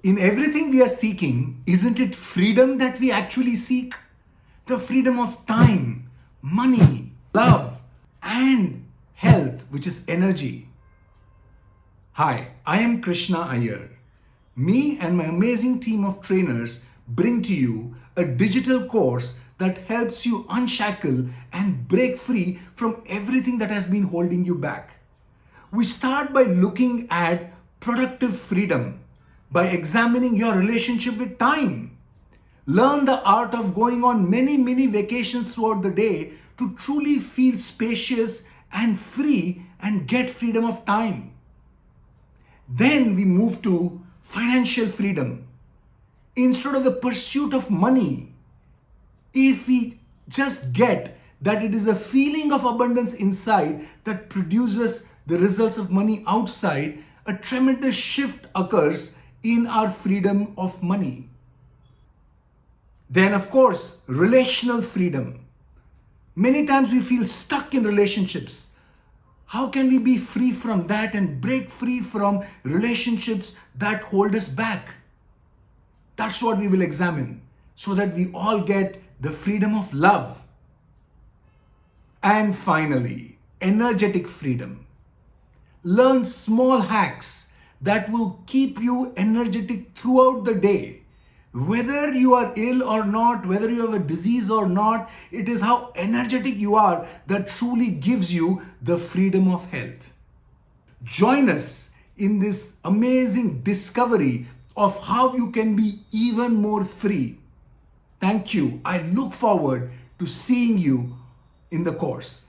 In everything we are seeking, isn't it freedom that we actually seek? The freedom of time, money, love, and health, which is energy. Hi, I am Krishna Iyer. Me and my amazing team of trainers bring to you a digital course that helps you unshackle and break free from everything that has been holding you back. We start by looking at productive freedom, by examining your relationship with time. Learn the art of going on many vacations throughout the day to truly feel spacious and free and get freedom of time. Then we move to financial freedom. Instead of the pursuit of money, if we just get that it is a feeling of abundance inside that produces the results of money outside, a tremendous shift occurs in our freedom of money. Then, of course, relational freedom. Many times we feel stuck in relationships. How can we be free from that and break free from relationships that hold us back? That's what we will examine so that we all get the freedom of love. And finally, energetic freedom. Learn small hacks that will keep you energetic throughout the day. Whether you are ill or not, whether you have a disease or not, it is how energetic you are that truly gives you the freedom of health. Join us in this amazing discovery of how you can be even more free. Thank you. I look forward to seeing you in the course.